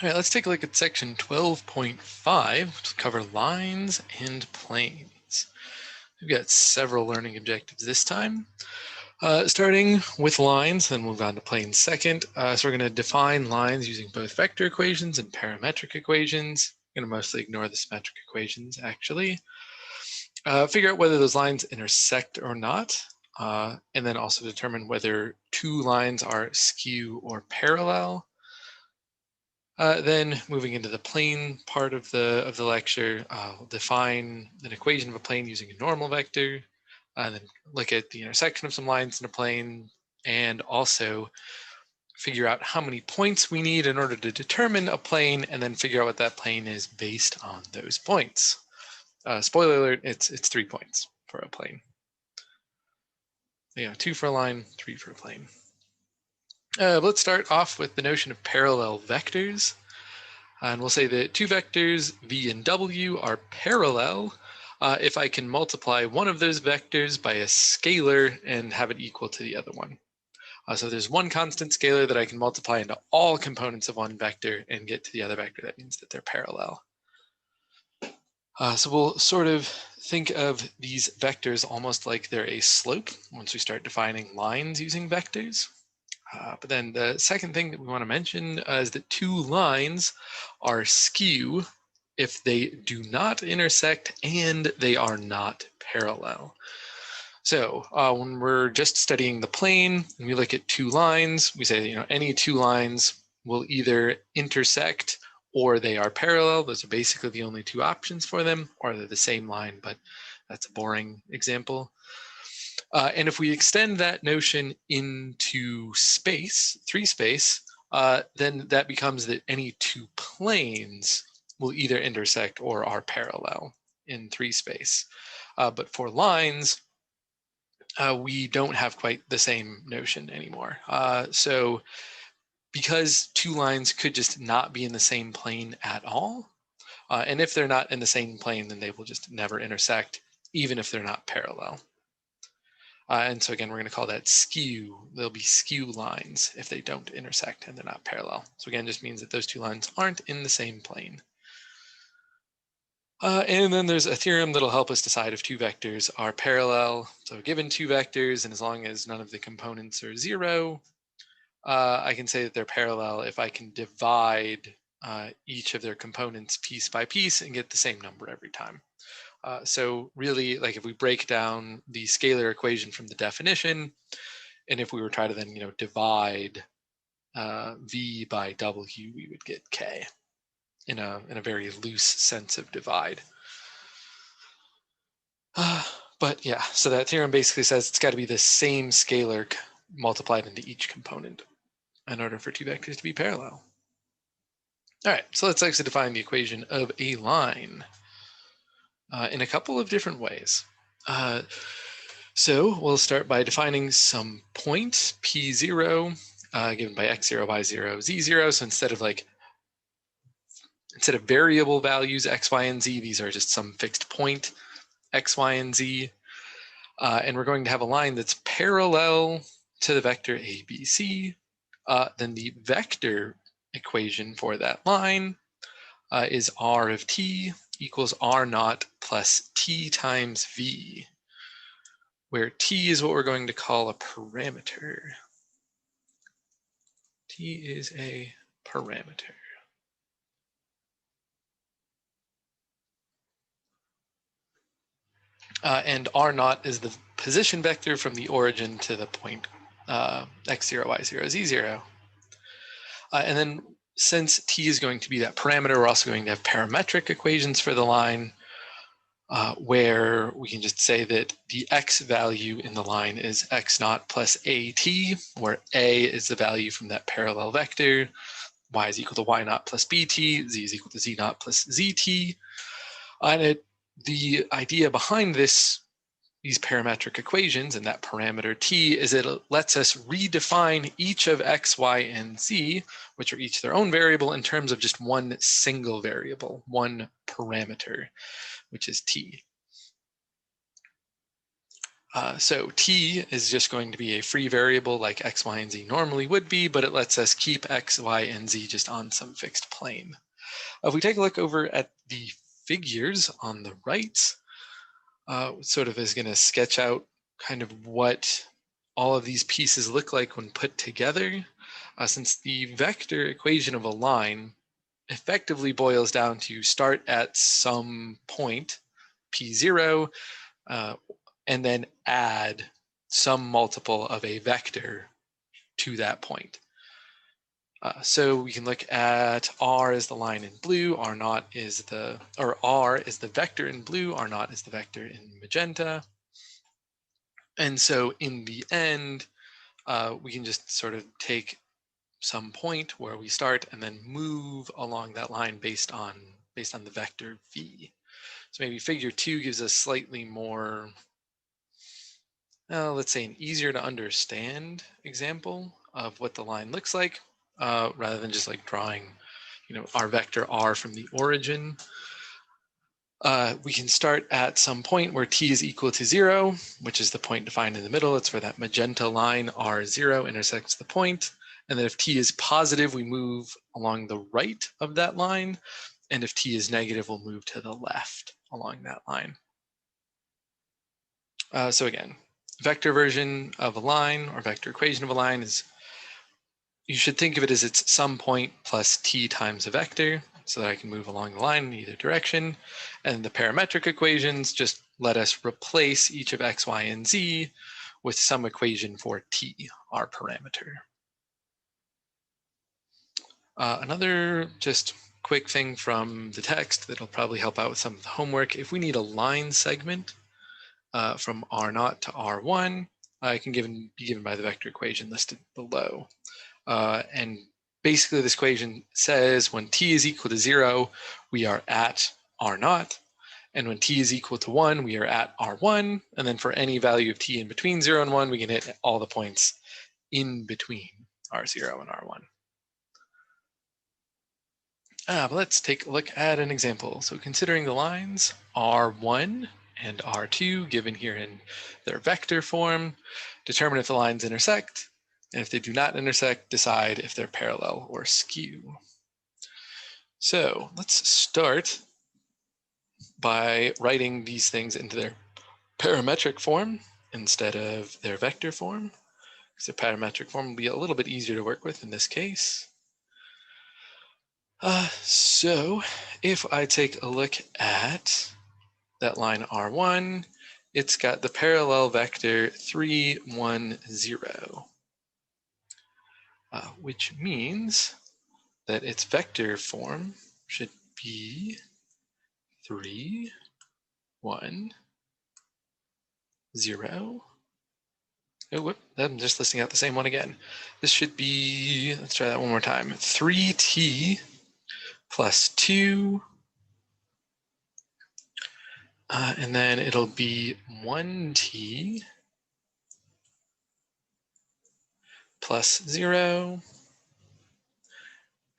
All right, let's take a look at section 12.5, which will cover lines and planes. We've got several learning objectives this time. Starting with lines, then we'll move on to planes second. So we're going to define lines using both vector equations and parametric equations. I'm going to mostly ignore the symmetric equations, actually. Figure out whether those lines intersect or not, and then also determine whether two lines are skew or parallel. Then moving into the plane part of the lecture, we'll define an equation of a plane using a normal vector, and then look at the intersection of some lines in a plane, and also figure out how many points we need in order to determine a plane, and then figure out what that plane is based on those points. Spoiler alert, it's 3 points for a plane. Yeah, 2 for a line, 3 for a plane. Let's start off with the notion of parallel vectors. And we'll say that two vectors, v and w, are parallel if I can multiply one of those vectors by a scalar and have it equal to the other one. So there's one constant scalar that I can multiply into all components of one vector and get to the other vector. That means that they're parallel. So we'll sort of think of these vectors almost like they're a slope once we start defining lines using vectors. But then the second thing that we want to mention is that two lines are skew if they do not intersect and they are not parallel. So when we're just studying the plane and we look at two lines, we say, any two lines will either intersect or they are parallel. Those are basically the only two options for them, or they're the same line, but that's a boring example. And if we extend that notion into space, 3 space, then that becomes that any two planes will either intersect or are parallel in 3 space. But for lines, we don't have quite the same notion anymore. So because two lines could just not be in the same plane at all, and if they're not in the same plane, then they will just never intersect, even if they're not parallel. And so again, we're going to call that skew. There'll be skew lines if they don't intersect and they're not parallel. So again, just means that those two lines aren't in the same plane. And then there's a theorem that'll help us decide if two vectors are parallel. So given two vectors, and as long as none of the components are 0, I can say that they're parallel if I can divide each of their components piece by piece and get the same number every time. So really, like if we break down the scalar equation from the definition, and if we were trying to then divide v by w, we would get k in a very loose sense of divide. But yeah, so that theorem basically says it's got to be the same scalar multiplied into each component in order for two vectors to be parallel. All right, so let's actually define the equation of a line in a couple of different ways. So we'll start by defining some point p0 given by x0, y0, z0. So instead of variable values x, y, and z, these are just some fixed point x, y, and z. And we're going to have a line that's parallel to the vector a, b, c. Then the vector equation for that line is r of t equals r naught plus t times v, where t is what we're going to call a parameter. T is a parameter. And r naught is the position vector from the origin to the point x0, y0, z0. And then since t is going to be that parameter, we're also going to have parametric equations for the line, where we can just say that the x value in the line is x naught plus at, where a is the value from that parallel vector, y is equal to y naught plus bt, z is equal to z naught plus zt. And the idea behind these parametric equations and that parameter t is it lets us redefine each of x, y, and z, which are each their own variable, in terms of just one single variable, one parameter, which is t. So t is just going to be a free variable like x, y, and z normally would be, but it lets us keep x, y, and z just on some fixed plane. If we take a look over at the figures on the right, sort of is going to sketch out kind of what all of these pieces look like when put together, since the vector equation of a line effectively boils down to start at some point, p0, and then add some multiple of a vector to that point. So we can look at r is the line in blue, r naught is the, or r is the vector in blue, r naught is the vector in magenta. And so in the end, we can just sort of take some point where we start and then move along that line based on the vector v. So maybe figure 2 gives us slightly more, let's say an easier to understand example of what the line looks like, rather than just like drawing, our vector r from the origin. We can start at some point where t is equal to 0, which is the point defined in the middle. It's where that magenta line r0 intersects the point. And then if t is positive, we move along the right of that line. And if t is negative, we'll move to the left along that line. So again, vector version of a line or vector equation of a line is, you should think of it as it's some point plus t times a vector, so that I can move along the line in either direction. And the parametric equations just let us replace each of x, y, and z with some equation for t, our parameter. Another just quick thing from the text that'll probably help out with some of the homework, if we need a line segment from r0 to r1, it can be given by the vector equation listed below. And basically this equation says when t is equal to 0, we are at r0, and when t is equal to 1, we are at r1, and then for any value of t in between 0 and 1, we can hit all the points in between r0 and r1. But let's take a look at an example. So considering the lines r1 and r2 given here in their vector form, determine if the lines intersect, and if they do not intersect, decide if they're parallel or skew. So let's start by writing these things into their parametric form instead of their vector form, because their parametric form will be a little bit easier to work with in this case. So if I take a look at that line R1, it's got the parallel vector 3, 1, 0, which means that its vector form should be 3, 1, 0. Oh, whoop, I'm just listing out the same one again. This should be, let's try that one more time, 3t plus 2, and then it'll be 1t plus 0.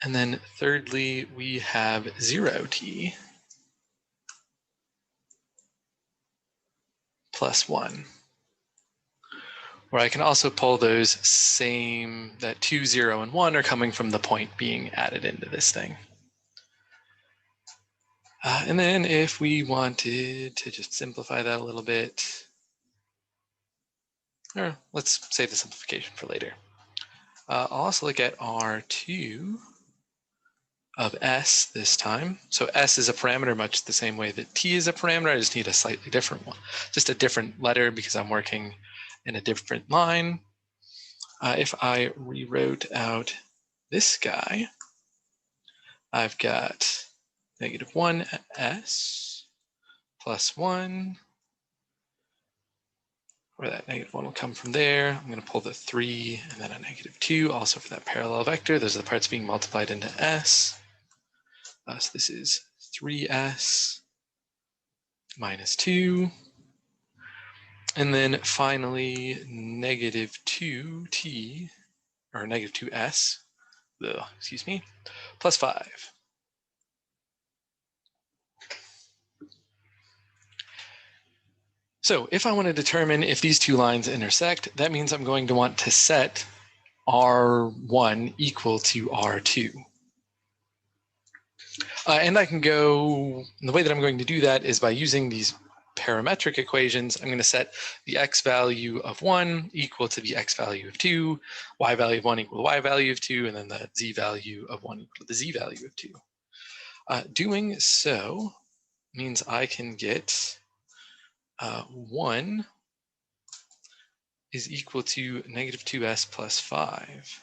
And then thirdly, we have 0t plus 1. Where I can also pull those same, that 2, 0, and 1 are coming from the point being added into this thing. And then if we wanted to just simplify that a little bit, or let's save the simplification for later. I'll also look at R2 of S this time. So S is a parameter much the same way that T is a parameter. I just need a slightly different one, just a different letter because I'm working in a different line. If I rewrote out this guy, I've got -1S plus 1, where that -1 will come from there. I'm going to pull the 3 and then a -2 also for that parallel vector. Those are the parts being multiplied into S. So this is 3S minus 2. And then finally, -2t, or -2s, excuse me, plus 5. So if I want to determine if these two lines intersect, that means I'm going to want to set R1 equal to R2. And I can go, the way that I'm going to do that is by using these parametric equations. I'm going to set the x value of 1 equal to the x value of 2, y value of 1 equal to y value of 2, and then the z value of 1 equal to the z value of 2. Doing so means I can get 1 is equal to negative 2s plus 5.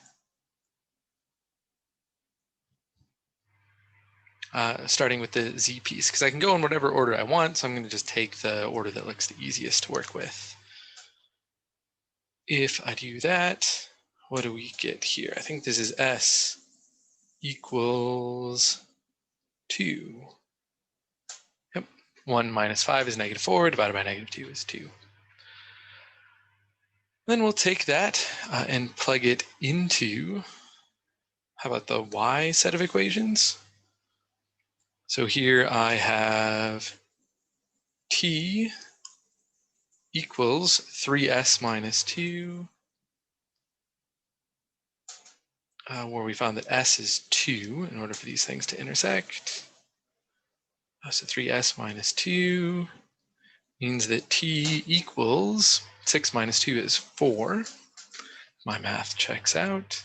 Starting with the z piece, because I can go in whatever order I want, so I'm going to just take the order that looks the easiest to work with. If I do that, what do we get here? I think this is s equals 2. Yep, 1 minus 5 is negative 4, divided by negative 2 is 2. Then we'll take that and plug it into, how about the y set of equations? So here I have t equals 3s minus 2, where we found that s is 2 in order for these things to intersect. So 3s minus 2 means that t equals 6 minus 2 is 4. My math checks out.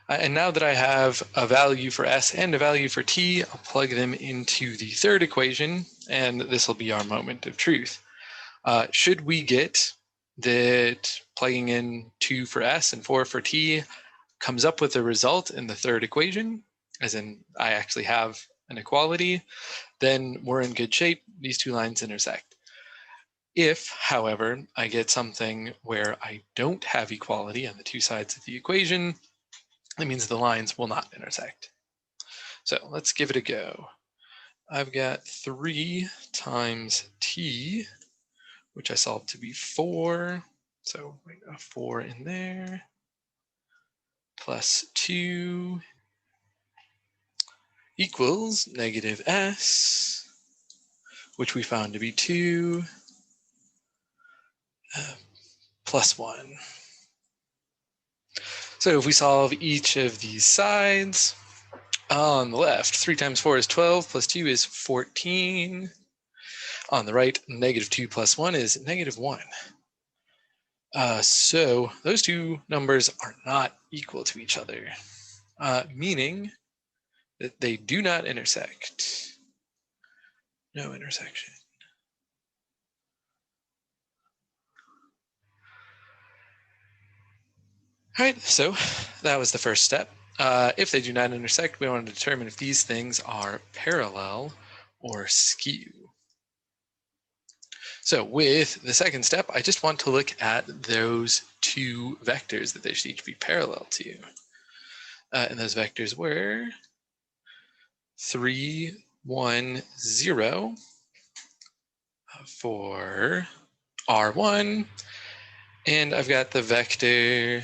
And now that I have a value for s and a value for t, I'll plug them into the third equation, and this will be our moment of truth. Should we get that plugging in 2 for s and 4 for t comes up with a result in the third equation, as in I actually have an equality, then we're in good shape. These two lines intersect. If, however, I get something where I don't have equality on the two sides of the equation, that means the lines will not intersect. So let's give it a go. I've got 3 times t, which I solved to be 4. So a 4 in there, plus 2 equals negative s, which we found to be 2, plus 1. So if we solve each of these sides, on the left, 3 times 4 is 12, plus 2 is 14. On the right, negative 2 plus 1 is negative 1. So those two numbers are not equal to each other, meaning that they do not intersect. No intersection. All right, so that was the first step. If they do not intersect, we want to determine if these things are parallel or skew. So with the second step, I just want to look at those two vectors that they should each be parallel to. And those vectors were 3, 1, 0 for R1, and I've got the vector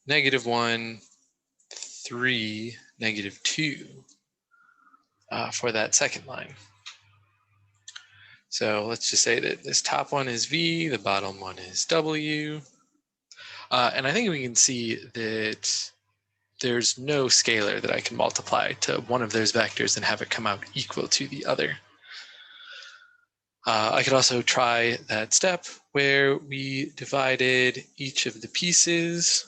negative 1, 3, negative 2 for that second line. So let's just say that this top one is V, the bottom one is W. And I think we can see that there's no scalar that I can multiply to one of those vectors and have it come out equal to the other. I could also try that step where we divided each of the pieces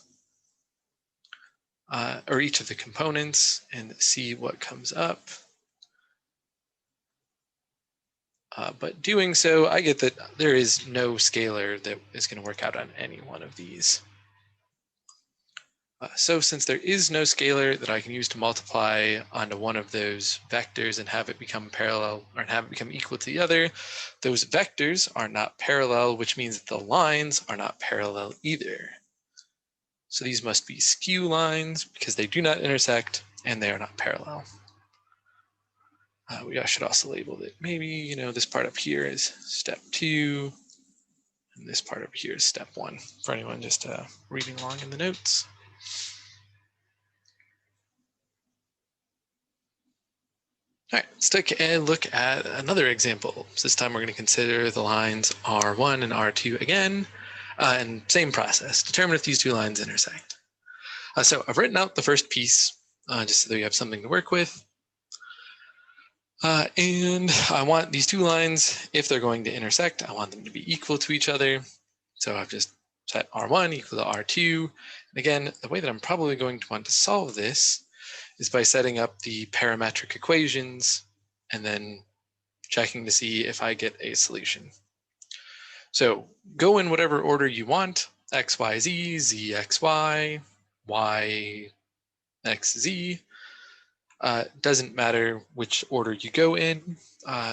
or each of the components and see what comes up. But doing so, I get that there is no scalar that is going to work out on any one of these. So since there is no scalar that I can use to multiply onto one of those vectors and have it become parallel or have it become equal to the other, those vectors are not parallel, which means that the lines are not parallel either. So these must be skew lines because they do not intersect and they are not parallel. I should also label that maybe, this part up here is step 2 and this part up here is step 1 for anyone just reading along in the notes. All right, let's take a look at another example. So this time we're going to consider the lines R1 and R2 again, and same process. Determine if these two lines intersect. So I've written out the first piece, just so that we have something to work with. And I want these two lines, if they're going to intersect, I want them to be equal to each other. So I've just set R1 equal to R2. And again, the way that I'm probably going to want to solve this is by setting up the parametric equations and then checking to see if I get a solution. So go in whatever order you want, X, Y, Z, Z, X, Y, Y, X, Z. Doesn't matter which order you go in.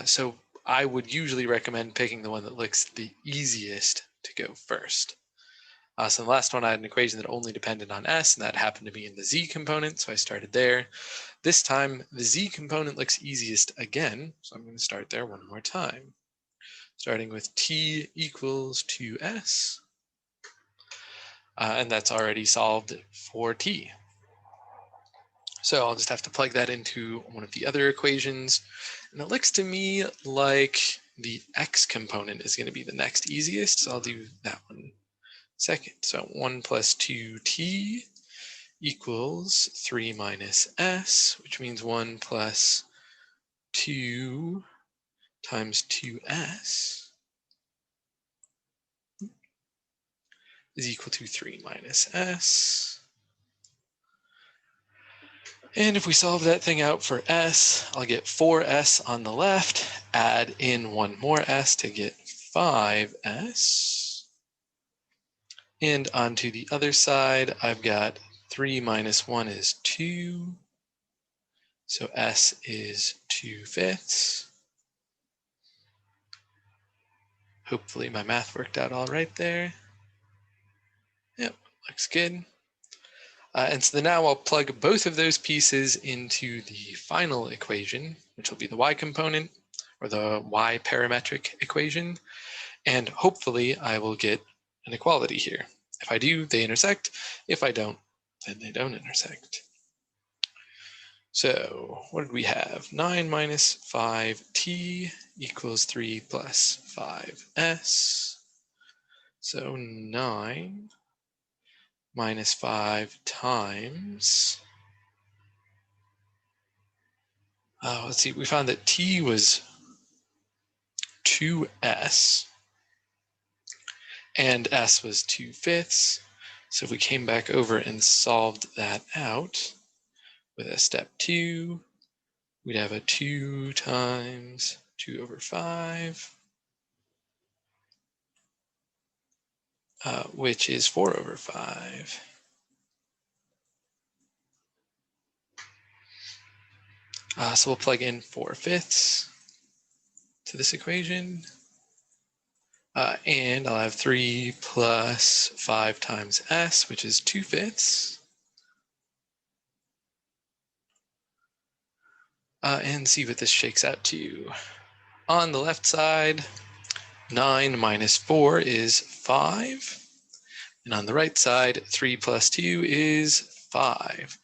So I would usually recommend picking the one that looks the easiest to go first. So the last one I had an equation that only depended on S, and that happened to be in the Z component, so I started there. This time, the Z component looks easiest again, so I'm going to start there one more time. Starting with T equals 2S, and that's already solved for T. So I'll just have to plug that into one of the other equations, and it looks to me like the X component is going to be the next easiest, so I'll do that one second. So 1 plus 2t equals 3 minus s, which means 1 plus 2 times 2s is equal to 3 minus s. And if we solve that thing out for s, I'll get 4s on the left, add in one more s to get 5s. And onto the other side, I've got 3 minus 1 is 2. So s is 2/5. Hopefully my math worked out all right there. Yep, looks good. And so now I'll plug both of those pieces into the final equation, which will be the y component, or the y parametric equation. And hopefully I will get an equality here. If I do, they intersect. If I don't, then they don't intersect. So what did we have? 9 minus 5t equals 3 plus 5s. So 9 minus 5 times, let's see, we found that t was 2s, and s was 2/5. So if we came back over and solved that out with a step 2, we'd have a 2 times 2/5, which is 4/5. So we'll plug in 4/5 to this equation. And I'll have 3 plus 5 times s, which is 2/5. And see what this shakes out to. On the left side, 9 minus 4 is 5. And on the right side, 3 plus 2 is 5.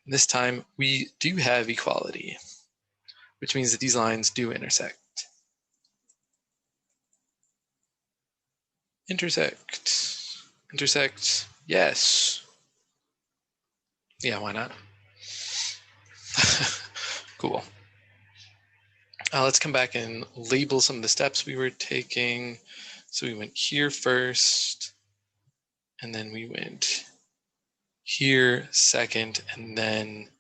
And this time we do have equality, which means that these lines do intersect. Intersect. Intersect. Yes. Yeah, why not? Cool. Let's come back and label some of the steps we were taking. So we went here first, and then we went here second, and then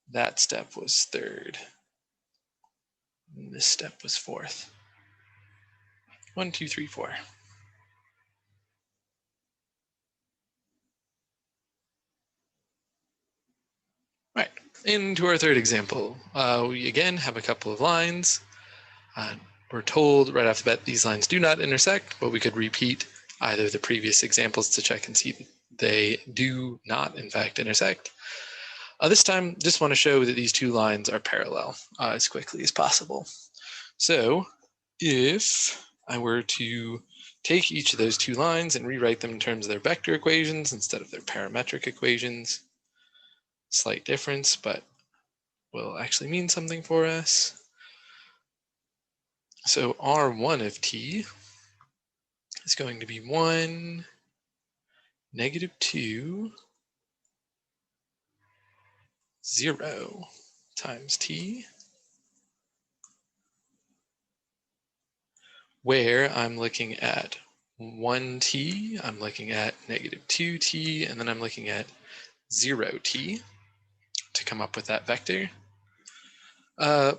that step was third. And this step was fourth. 1, 2, 3, 4. Right, into our third example. We again have a couple of lines. We're told right off the bat these lines do not intersect, but we could repeat either the previous examples to check and see that they do not, in fact, intersect. This time, just want to show that these two lines are parallel as quickly as possible. So if I were to take each of those two lines and rewrite them in terms of their vector equations instead of their parametric equations, slight difference, but will actually mean something for us. So R1 of t is going to be 1, -2, 0 times t, where I'm looking at 1t, I'm looking at -2t, and then I'm looking at 0t to come up with that vector,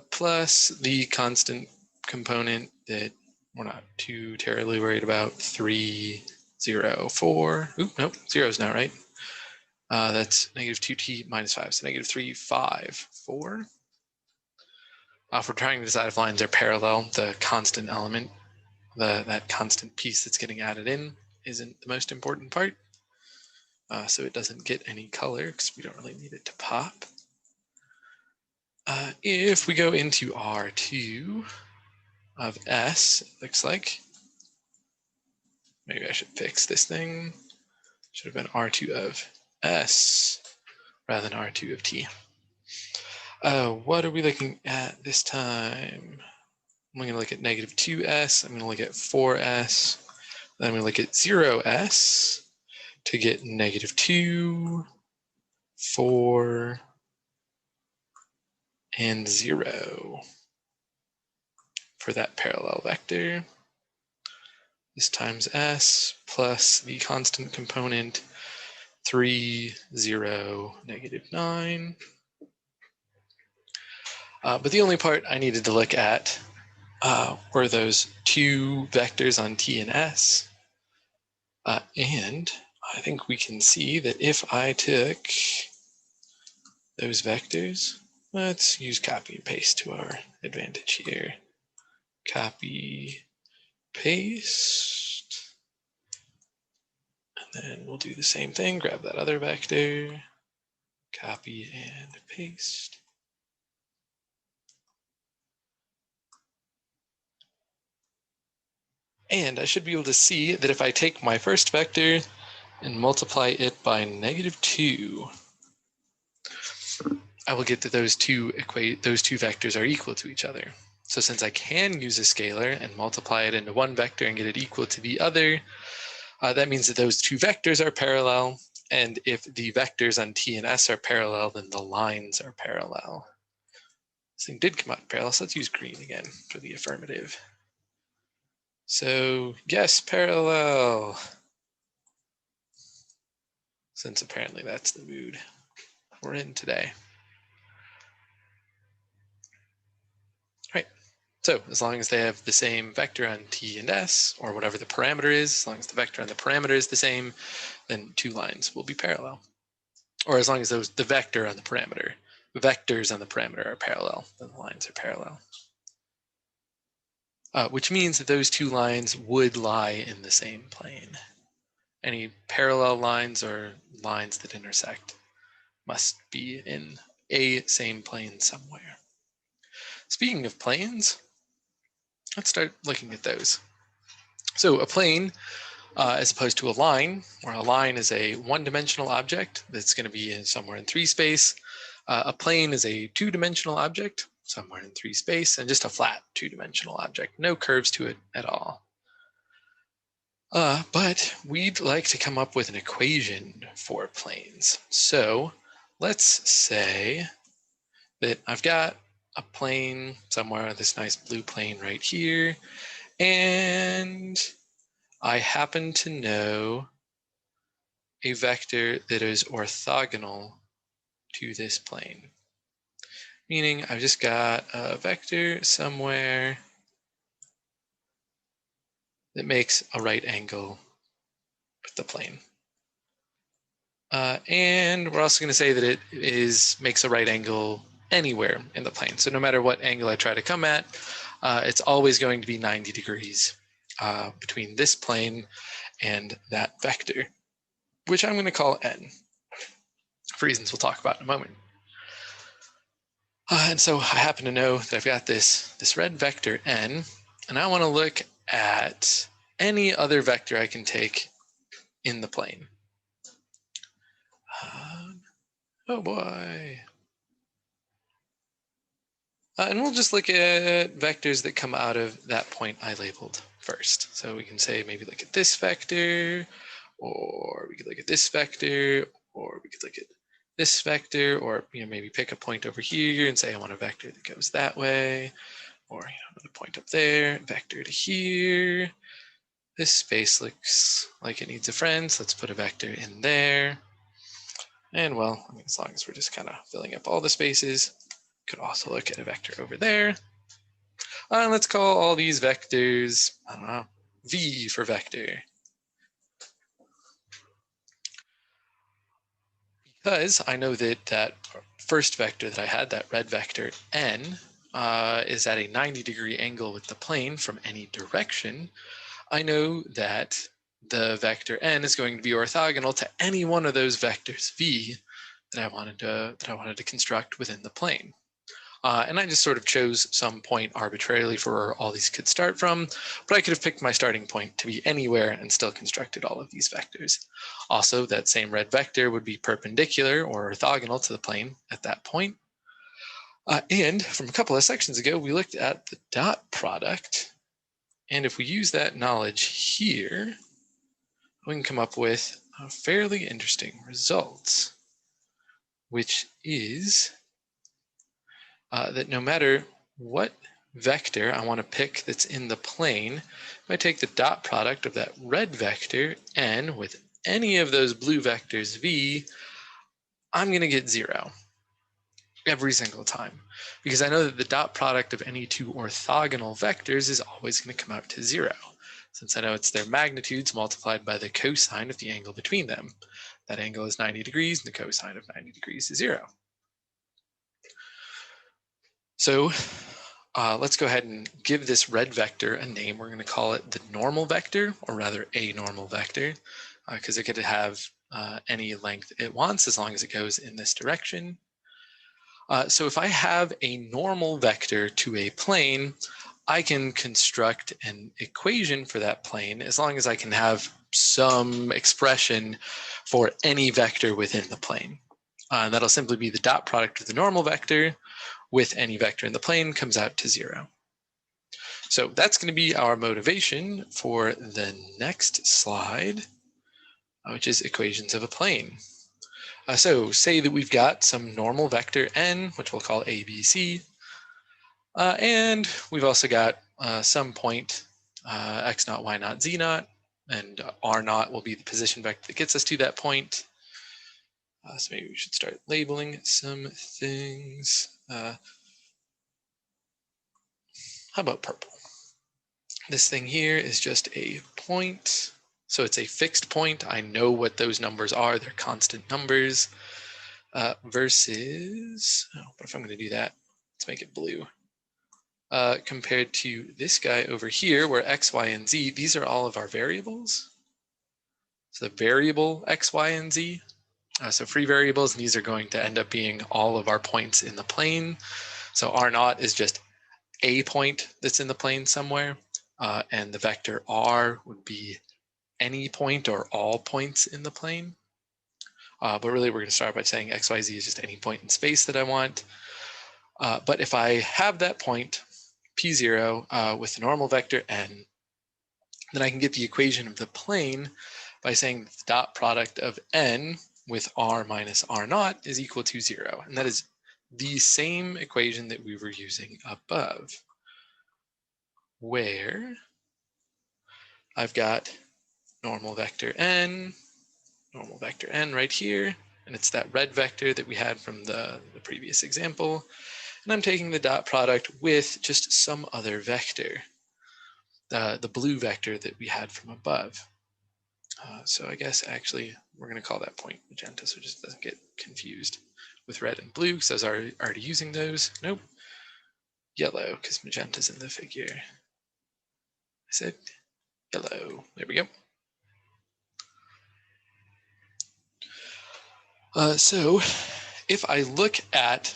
plus the constant component that we're not too terribly worried about, 3, 0, 4. Oop, nope, 0 is not right. That's -2t minus 5, so -3, 5, 4. If we're trying to decide if lines are parallel, the constant element, that constant piece that's getting added in, isn't the most important part. So it doesn't get any color because we don't really need it to pop. If we go into R2 of S, it looks like, maybe I should fix this thing. Should have been R2 of S rather than R2 of T. What are we looking at this time? I'm going to look at -2s. I'm going to look at 4s. Then I'm going to look at 0s to get -2, 4, and 0 for that parallel vector. This times s plus the constant component 3, 0, -9. But the only part I needed to look at were those two vectors on t and s. And I think we can see that if I took those vectors, let's use copy and paste to our advantage here. Copy, paste, and then we'll do the same thing. Grab that other vector, copy and paste. And I should be able to see that if I take my first vector and multiply it by -2, I will get that those two vectors are equal to each other. So since I can use a scalar and multiply it into one vector and get it equal to the other, that means that those two vectors are parallel. And if the vectors on t and s are parallel, then the lines are parallel. This thing did come out parallel, so let's use green again for the affirmative. So yes, parallel. Since apparently that's the mood we're in today. Right. So as long as they have the same vector on t and s, or whatever the parameter is, as long as the vector on the parameter is the same, then two lines will be parallel. Or as long as the vector on the parameter, the vectors on the parameter are parallel, then the lines are parallel. Which means that those two lines would lie in the same plane. Any parallel lines or lines that intersect must be in a same plane somewhere. Speaking of planes, let's start looking at those. So a plane, as opposed to a line, where a line is a one-dimensional object that's going to be somewhere in 3 space. A plane is a 2-dimensional object somewhere in 3 space, and just a flat 2-dimensional object, no curves to it at all. But we'd like to come up with an equation for planes. So let's say that I've got a plane somewhere, this nice blue plane right here, and I happen to know a vector that is orthogonal to this plane. Meaning I've just got a vector somewhere that makes a right angle with the plane. And we're also going to say that it makes a right angle anywhere in the plane. So no matter what angle I try to come at, it's always going to be 90 degrees between this plane and that vector, which I'm going to call n, for reasons we'll talk about in a moment. And so I happen to know that I've got this red vector n, and I want to look at any other vector I can take in the plane. Oh boy. And we'll just look at vectors that come out of that point I labeled first. So we can say maybe look at this vector, or we could look at this vector, or we could look at this vector, or maybe pick a point over here and say I want a vector that goes that way, or another point up there, vector to here. This space looks like it needs a friend, so let's put a vector in there. And well, as long as we're just kind of filling up all the spaces, could also look at a vector over there. Let's call all these vectors, I don't know, V for vector. Because I know that that first vector that I had, that red vector n, is at a 90-degree angle with the plane from any direction, I know that the vector n is going to be orthogonal to any one of those vectors v that I wanted to construct within the plane. And I just sort of chose some point arbitrarily for where all these could start from, but I could have picked my starting point to be anywhere and still constructed all of these vectors. Also, that same red vector would be perpendicular or orthogonal to the plane at that point. And from a couple of sections ago, we looked at the dot product. And if we use that knowledge here, we can come up with a fairly interesting result, which is that no matter what vector I want to pick that's in the plane, if I take the dot product of that red vector n with any of those blue vectors v, I'm going to get 0 every single time, because I know that the dot product of any two orthogonal vectors is always going to come out to 0, since I know it's their magnitudes multiplied by the cosine of the angle between them. That angle is 90 degrees, and the cosine of 90 degrees is 0. So let's go ahead and give this red vector a name. We're going to call it the normal vector, or rather a normal vector, because it could have any length it wants as long as it goes in this direction. So if I have a normal vector to a plane, I can construct an equation for that plane as long as I can have some expression for any vector within the plane. That'll simply be the dot product of the normal vector with any vector in the plane comes out to 0. So that's going to be our motivation for the next slide, which is equations of a plane. So say that we've got some normal vector n, which we'll call ABC, and we've also got some point x naught, y naught, z naught, and r naught will be the position vector that gets us to that point. So maybe we should start labeling some things. How about purple? This thing here is just a point. So it's a fixed point. I know what those numbers are. They're constant numbers. Versus, what if I'm going to do that? Let's make it blue. Compared to this guy over here, where x, y, and z, these are all of our variables. So the variable x, y, and z. So free variables, and these are going to end up being all of our points in the plane. So r naught is just a point that's in the plane somewhere. And the vector r would be any point or all points in the plane. But really, we're going to start by saying x, y, z is just any point in space that I want. But if I have that point, p0, with the normal vector n, then I can get the equation of the plane by saying that the dot product of n with r minus r naught is equal to 0. And that is the same equation that we were using above, where I've got normal vector n right here, and it's that red vector that we had from the previous example. And I'm taking the dot product with just some other vector, the blue vector that we had from above. So I guess actually we're going to call that point magenta so it just doesn't get confused with red and blue, because I was already using those. Nope. Yellow, because magenta's in the figure. I said yellow. There we go. So if I look at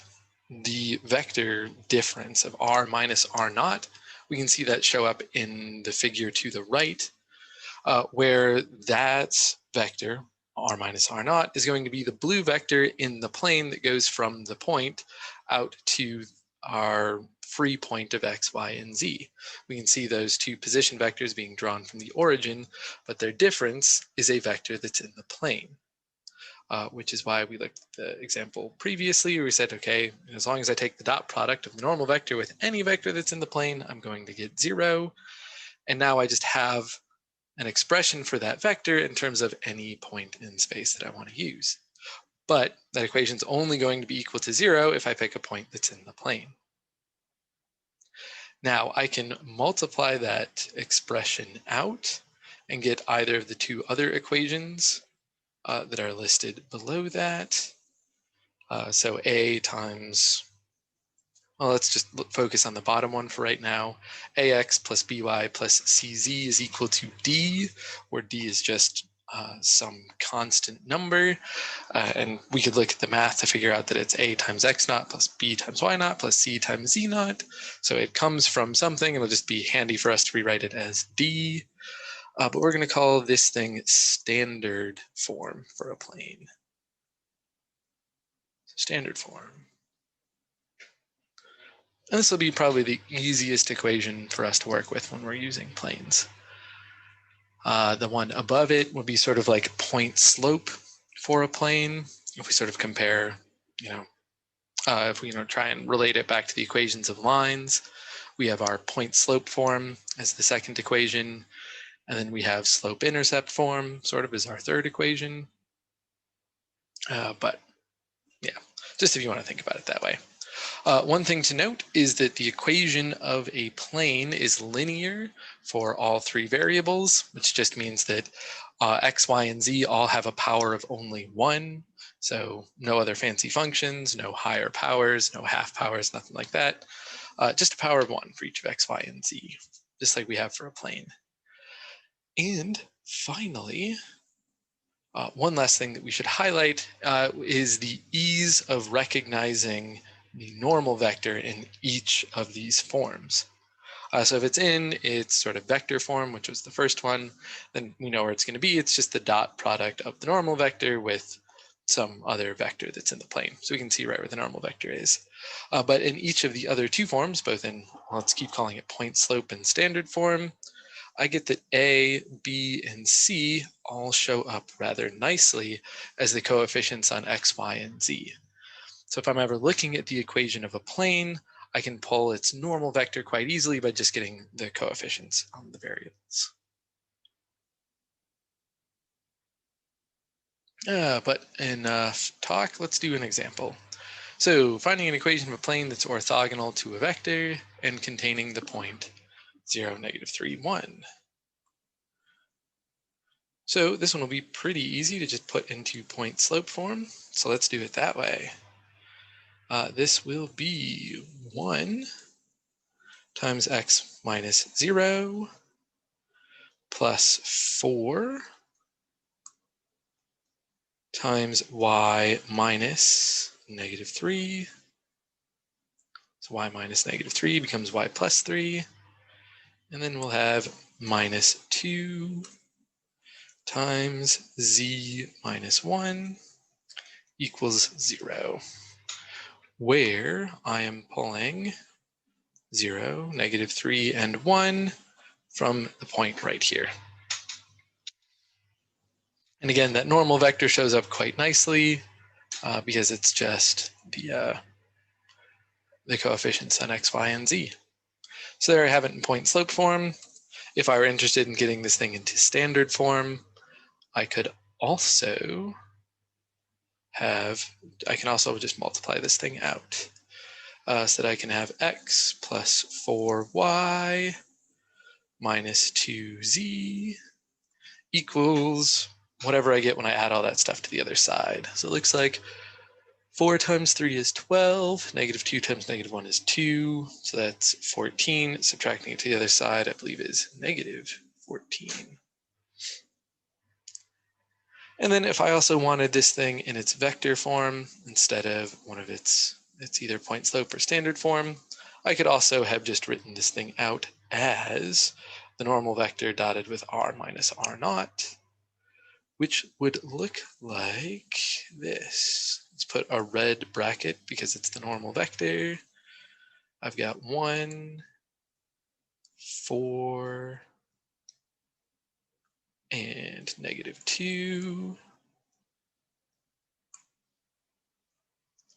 the vector difference of r minus r naught, we can see that show up in the figure to the right, where that vector, r minus r naught, is going to be the blue vector in the plane that goes from the point out to our free point of x, y, and z. We can see those two position vectors being drawn from the origin, but their difference is a vector that's in the plane. Which is why we looked at the example previously where we said, okay, as long as I take the dot product of the normal vector with any vector that's in the plane, I'm going to get 0. And now I just have an expression for that vector in terms of any point in space that I want to use. But that equation is only going to be equal to 0 if I pick a point that's in the plane. Now I can multiply that expression out and get either of the two other equations that are listed below that. So a times, well, let's just focus on the bottom one for right now. Ax plus by plus cz is equal to d, where d is just some constant number. And we could look at the math to figure out that it's a times x naught plus b times y naught plus c times z naught. So it comes from something. It'll just be handy for us to rewrite it as d. But we're going to call this thing standard form for a plane. Standard form. And this will be probably the easiest equation for us to work with when we're using planes. The one above it would be sort of like point slope for a plane. If we sort of compare, if we try and relate it back to the equations of lines, we have our point slope form as the second equation, and then we have slope intercept form sort of as our third equation. But yeah, just if you want to think about it that way. One thing to note is that the equation of a plane is linear for all three variables, which just means that x, y, and z all have a power of only 1. So no other fancy functions, no higher powers, no half powers, nothing like that. Just a power of 1 for each of x, y, and z, just like we have for a plane. And finally, one last thing that we should highlight is the ease of recognizing the normal vector in each of these forms. So if it's in its sort of vector form, which was the first one, then we know where it's going to be. It's just the dot product of the normal vector with some other vector that's in the plane. So we can see right where the normal vector is. But in each of the other two forms, both in, let's keep calling it point slope and standard form, I get that A, B, and C all show up rather nicely as the coefficients on x, y, and z. So if I'm ever looking at the equation of a plane, I can pull its normal vector quite easily by just getting the coefficients on the variables. But in talk, let's do an example. So finding an equation of a plane that's orthogonal to a vector and containing the point 0, -3, 1. So this one will be pretty easy to just put into point slope form. So let's do it that way. This will be 1 times x minus 0 plus 4 times y minus -3. So y minus -3 becomes y plus 3. And then we'll have minus 2 times z minus 1 equals 0, where I am pulling 0, -3, and 1 from the point right here. And again, that normal vector shows up quite nicely because it's just the coefficients on x, y, and z. So there I have it in point slope form. If I were interested in getting this thing into standard form, I could also I can also just multiply this thing out so that I can have x plus 4y minus 2z equals whatever I get when I add all that stuff to the other side. So it looks like 4 times 3 is 12, -2 times -1 is 2, so that's 14. Subtracting it to the other side, I believe, is -14. And then if I also wanted this thing in its vector form instead of one of its either point slope or standard form, I could also have just written this thing out as the normal vector dotted with r minus r naught, which would look like this. Let's put a red bracket because it's the normal vector. I've got 1, 4, and -2.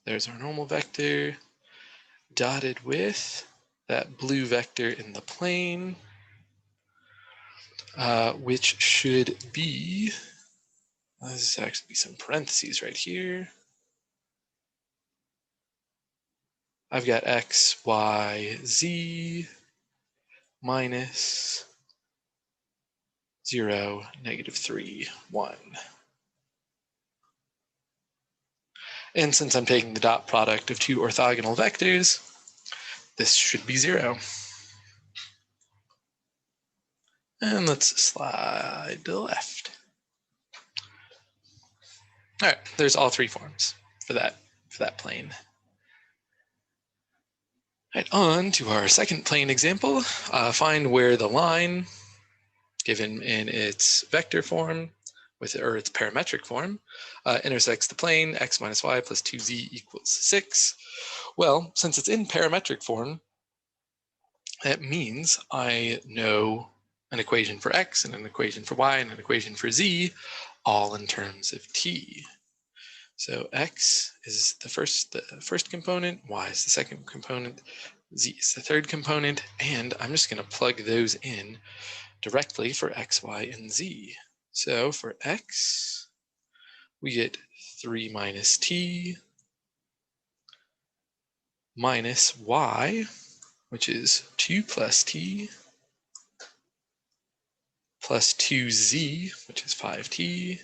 There's our normal vector, dotted with that blue vector in the plane, which should be, this actually be some parentheses right here. I've got x, y, z minus 0, -3, 1. And since I'm taking the dot product of two orthogonal vectors, this should be 0. And let's slide to the left. All right, there's all three forms for that plane. All right, on to our second plane example. Find where the line, given in its vector form, or its parametric form, intersects the plane x minus y plus 2z equals 6. Well, since it's in parametric form, that means I know an equation for x and an equation for y and an equation for z, all in terms of t. So x is the first component, y is the second component, z is the third component, and I'm just going to plug those in directly for x, y, and z. So for x, we get 3 minus t minus y, which is 2 plus t, plus 2z, which is 5t,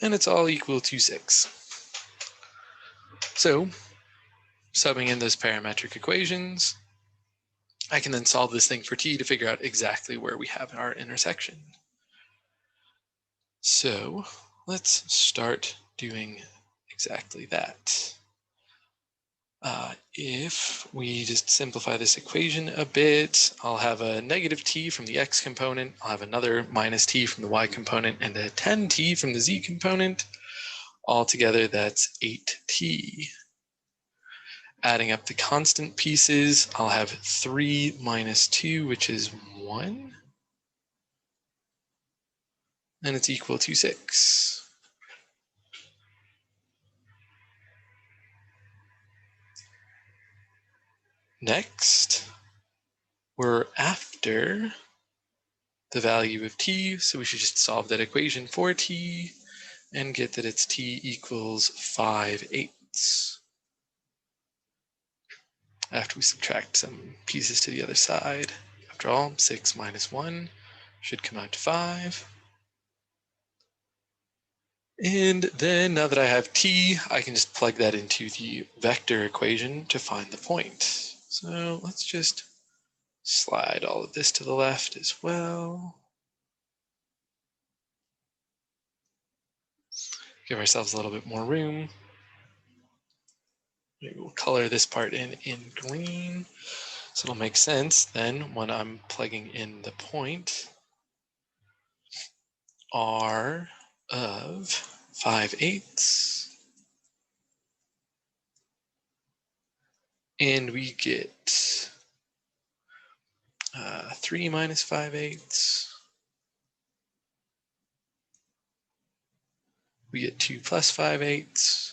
and it's all equal to 6. So, subbing in those parametric equations, I can then solve this thing for t to figure out exactly where we have our intersection. So, let's start doing exactly that. If we just simplify this equation a bit, I'll have a negative t from the x component, I'll have another minus t from the y component, and a 10t from the z component. Altogether, that's 8t. Adding up the constant pieces, I'll have 3 minus 2, which is 1. And it's equal to 6. Next, we're after the value of t, so we should just solve that equation for t and get that it's t equals 5/8. After we subtract some pieces to the other side. After all, 6 minus 1 should come out to 5. And then now that I have t, I can just plug that into the vector equation to find the point. So let's just slide all of this to the left as well. Give ourselves a little bit more room. Maybe we'll color this part in green. So it'll make sense then when I'm plugging in the point r of 5/8. And we get 3 minus 5/8. We get 2 plus 5/8.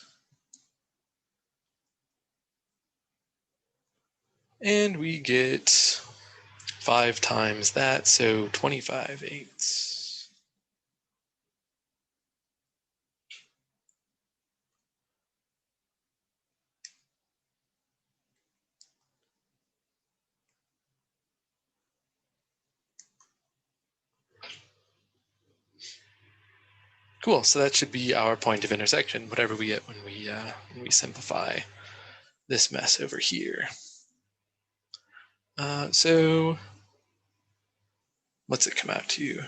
And we get 5 times that, so 25/8. Cool, so that should be our point of intersection, whatever we get when we simplify this mess over here. So what's it come out to?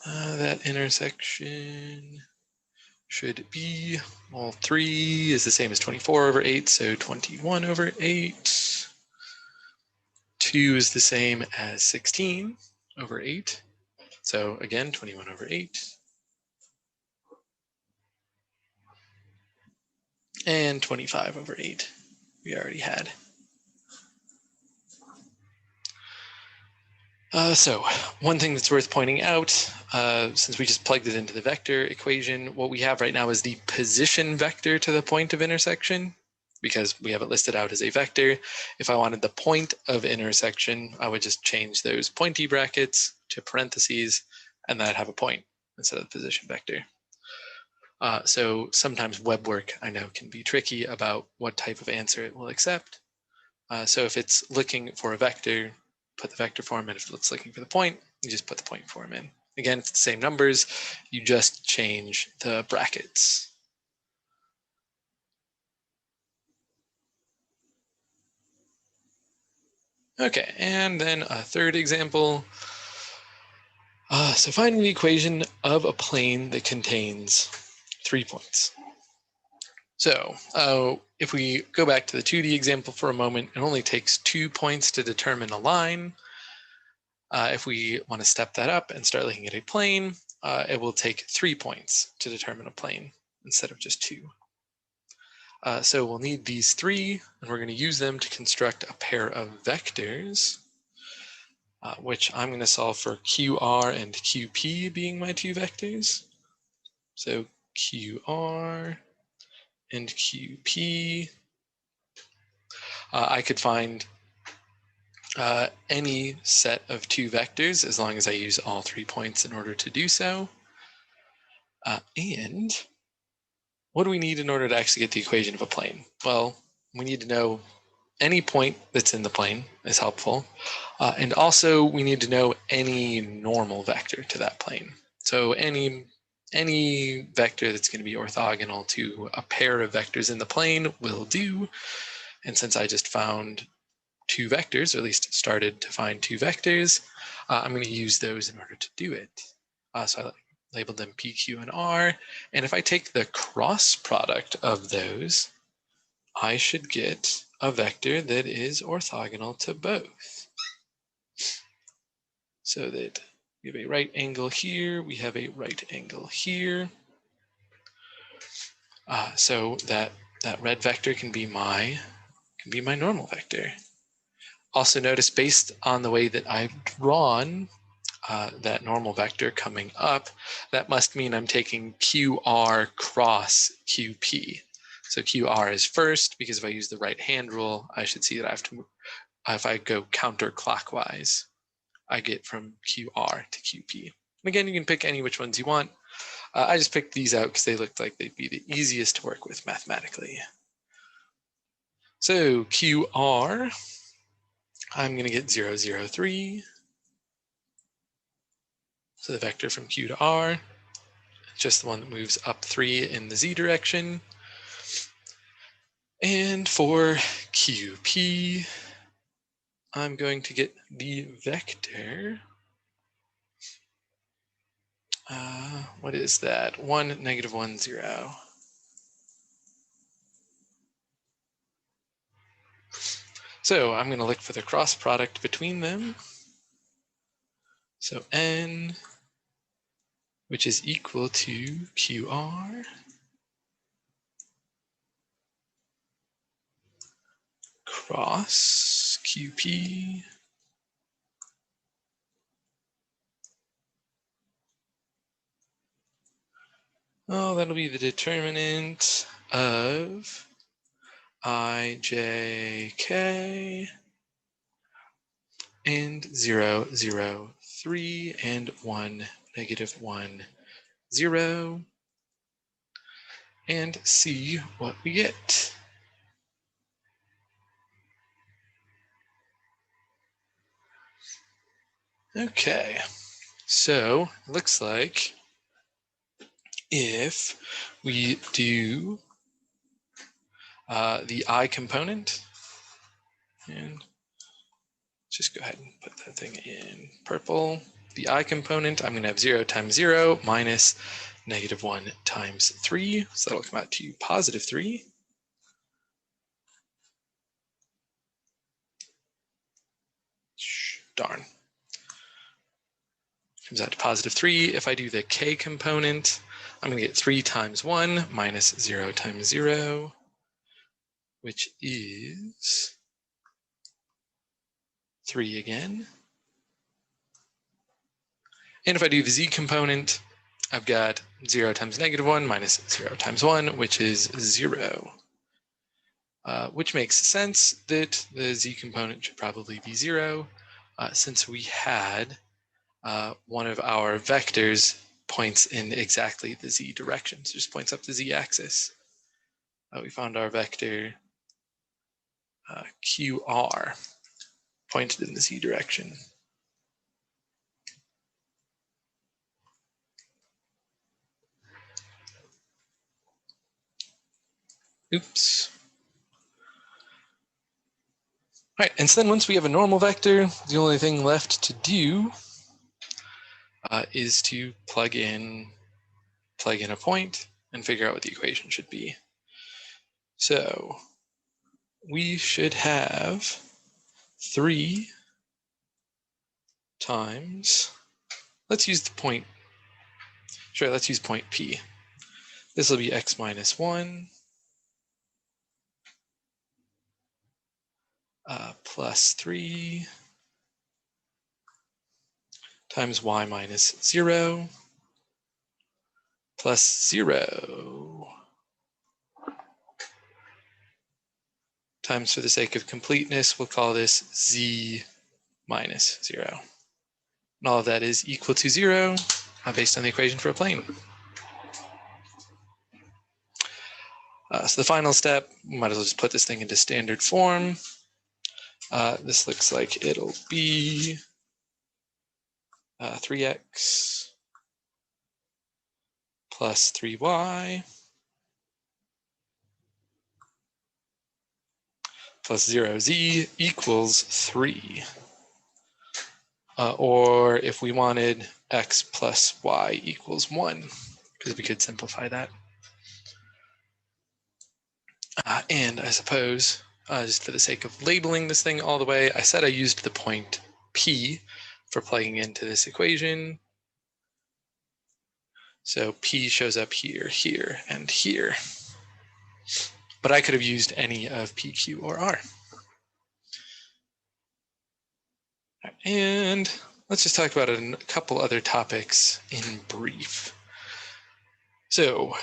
That intersection should be, well, 3 is the same as 24/8, so 21/8. 2 is the same as 16/8. So again, 21/8. And 25 over 8 we already had. So one thing that's worth pointing out, since we just plugged it into the vector equation, what we have right now is the position vector to the point of intersection, because we have it listed out as a vector. If I wanted the point of intersection, I would just change those pointy brackets to parentheses, and then I'd have a point instead of the position vector. So sometimes web work, I know, can be tricky about what type of answer it will accept. So if it's looking for a vector, put the vector form in. If it's looking for the point, you just put the point form in. Again, it's the same numbers, you just change the brackets. Okay, and then a third example. So find the equation of a plane that contains 3 points. So if we go back to the 2D example for a moment, it only takes 2 points to determine a line. If we want to step that up and start looking at a plane, it will take 3 points to determine a plane instead of just 2. So we'll need these 3, and we're going to use them to construct a pair of vectors, which I'm going to solve for QR and QP being my 2 vectors. So QR and QP. I could find any set of 2 vectors as long as I use all 3 points in order to do so. And what do we need in order to actually get the equation of a plane? Well, we need to know any point that's in the plane is helpful. And also we need to know any normal vector to that plane. So any vector that's going to be orthogonal to a pair of vectors in the plane will do. And since I just found 2 vectors, or at least started to find 2 vectors, I'm going to use those in order to do it. So I labeled them P, Q, and R. And if I take the cross product of those, I should get a vector that is orthogonal to both. So that we have a right angle here, we have a right angle here. So that red vector can be my normal vector. Also notice, based on the way that I've drawn that normal vector coming up, that must mean I'm taking QR cross QP. So QR is first, because if I use the right hand rule, I should see that I have to, if I go counterclockwise, I get from QR to QP. And again, you can pick any which ones you want. I just picked these out because they looked like they'd be the easiest to work with mathematically. So QR, I'm going to get 0, 0, 3. So the vector from Q to R, just the one that moves up 3 in the Z direction. And for QP, I'm going to get the vector. What is that? 1, negative 1, 0. So I'm going to look for the cross product between them. So N, which is equal to QR cross QP. Oh, that'll be the determinant of I, J, K, and 0, 0, 3, and 1, negative 1, 0, and see what we get. Okay, so it looks like if we do the I component, and just go ahead and put that thing in purple. The I component, I'm going to have 0 times 0 minus negative 1 times 3. So that'll come out to positive 3. Darn. Comes out to positive 3. If I do the K component, I'm going to get 3 times 1 minus 0 times 0. which is 3 again. And if I do the z component, I've got 0 times -1 minus 0 times 1, which is 0. Which makes sense that the z component should probably be 0, since we had one of our vectors points in exactly the z direction, so just points up the z-axis. We found our vector QR pointed in the z direction. Oops. All right, and so then once we have a normal vector, the only thing left to do is to plug in a point and figure out what the equation should be. So we should have 3 times, let's use the point, sure, let's use point P. This will be x minus 1 plus 3 times y minus 0 plus 0 times, for the sake of completeness, we'll call this z minus 0. And all of that is equal to 0 based on the equation for a plane. So the final step, we might as well just put this thing into standard form. This looks like it'll be 3x plus 3y plus 0z equals 3. Or if we wanted x plus y equals 1, because we could simplify that. And I suppose, just for the sake of labeling this thing all the way, I said I used the point P for plugging into this equation. So P shows up here, here, and here. But I could have used any of P, Q, or R. And let's just talk about a couple other topics in brief. So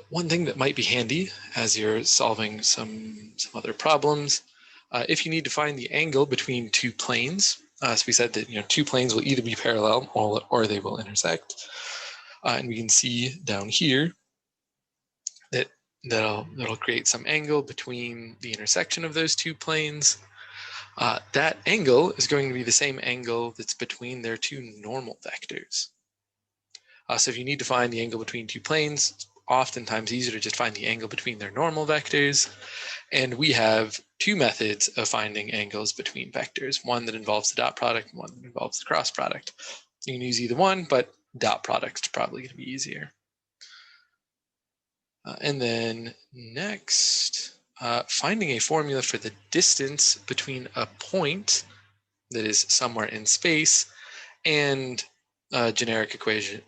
one thing that might be handy as you're solving some other problems, if you need to find the angle between two planes, so we said that two planes will either be parallel or they will intersect, and we can see down here that that'll create some angle between the intersection of those two planes. That angle is going to be the same angle that's between their two normal vectors. So if you need to find the angle between two planes, it's oftentimes easier to just find the angle between their normal vectors. And we have two methods of finding angles between vectors, one that involves the dot product and one that involves the cross product. You can use either one, but dot product is probably going to be easier. And then next, finding a formula for the distance between a point that is somewhere in space and a generic equation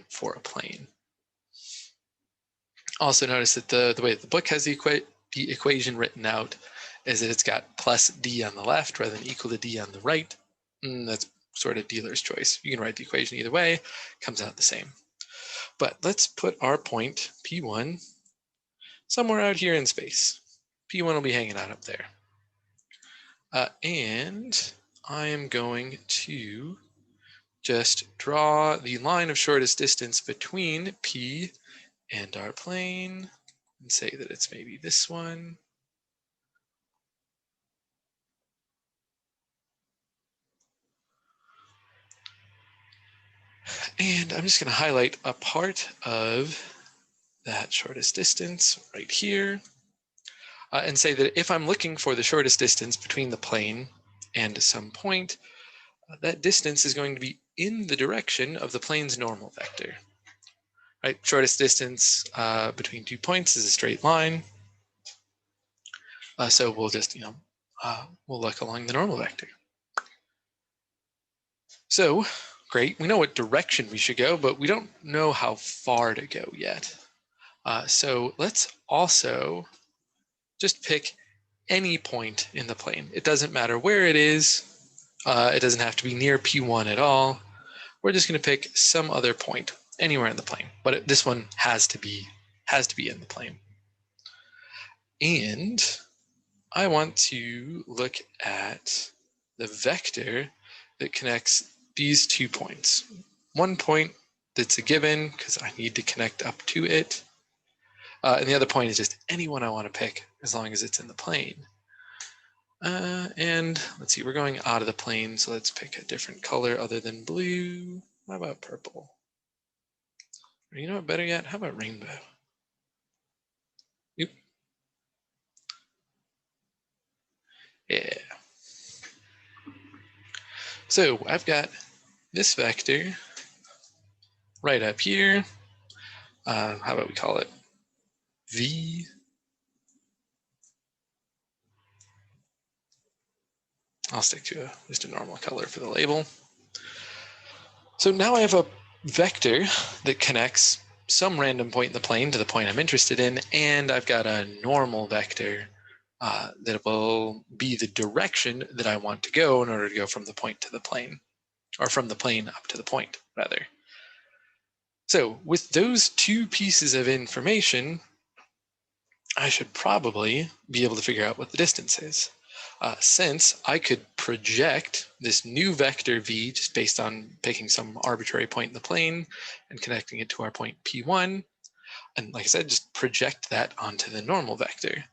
for a plane. Also notice that the way the book has the equation written out is that it's got plus d on the left rather than equal to d on the right. That's sort of dealer's choice. You can write the equation either way, comes out the same. But let's put our point, P1, somewhere out here in space. P1 will be hanging out up there. And I am going to just draw the line of shortest distance between P and our plane and say that it's maybe this one. And I'm just going to highlight a part of that shortest distance right here and say that if I'm looking for the shortest distance between the plane and some point, that distance is going to be in the direction of the plane's normal vector. Right, shortest distance between 2 points is a straight line. So we'll just, we'll look along the normal vector. So great, we know what direction we should go, but we don't know how far to go yet. So let's also just pick any point in the plane. It doesn't matter where it is. It doesn't have to be near P1 at all. We're just going to pick some other point anywhere in the plane, but this one has to be in the plane. And I want to look at the vector that connects these 2 points. One point that's a given because I need to connect up to it. And the other point is just anyone I want to pick as long as it's in the plane. And let's see, we're going out of the plane, so let's pick a different color other than blue. How about purple? Or you know what, better yet, how about rainbow? Yep. Yeah. So I've got this vector right up here. How about we call it V? I'll stick to just a normal color for the label. So now I have a vector that connects some random point in the plane to the point I'm interested in, and I've got a normal vector that will be the direction that I want to go in order to go from the point to the plane, or from the plane up to the point, rather. So with those 2 pieces of information, I should probably be able to figure out what the distance is. Since I could project this new vector v just based on picking some arbitrary point in the plane and connecting it to our point P1, and like I said, just project that onto the normal vector.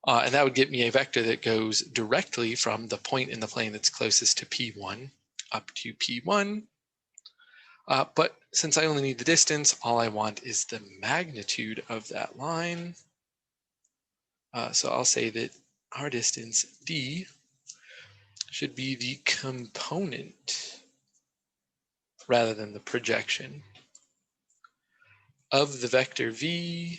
And that would get me a vector that goes directly from the point in the plane that's closest to P1 up to P1. But since I only need the distance, all I want is the magnitude of that line. So I'll say that our distance d should be the component rather than the projection of the vector v.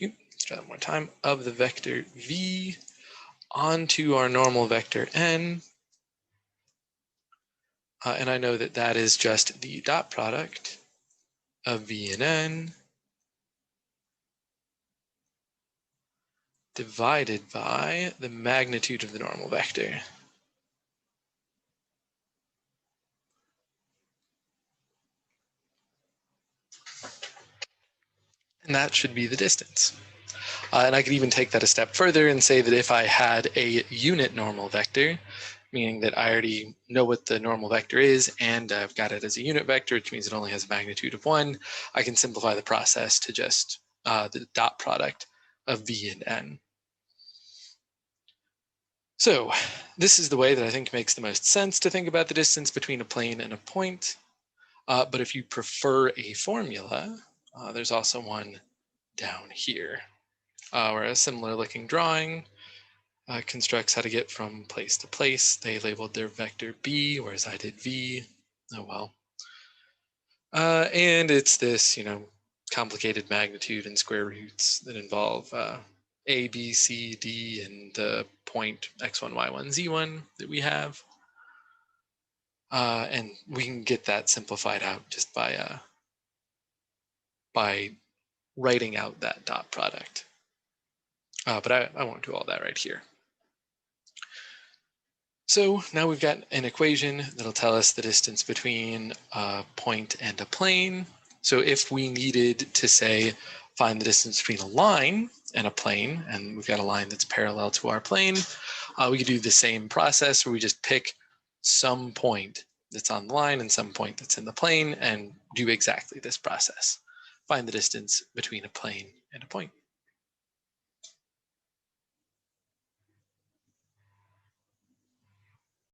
Let's try that one more time. Of the vector v onto our normal vector n. And I know that that is just the dot product of v and n divided by the magnitude of the normal vector. And that should be the distance. And I could even take that a step further and say that if I had a unit normal vector, meaning that I already know what the normal vector is and I've got it as a unit vector, which means it only has a magnitude of 1, I can simplify the process to just the dot product of v and n. So this is the way that I think makes the most sense to think about the distance between a plane and a point. But if you prefer a formula, there's also one down here, where a similar looking drawing constructs how to get from place to place. They labeled their vector b, whereas I did v. Oh well. And it's this, complicated magnitude and square roots that involve a, b, c, d, and the point x1, y1, z1 that we have. And we can get that simplified out just by writing out that dot product. But I won't do all that right here. So now we've got an equation that'll tell us the distance between a point and a plane. So if we needed to say, find the distance between a line and a plane, and we've got a line that's parallel to our plane, we could do the same process where we just pick some point that's on the line and some point that's in the plane and do exactly this process. Find the distance between a plane and a point.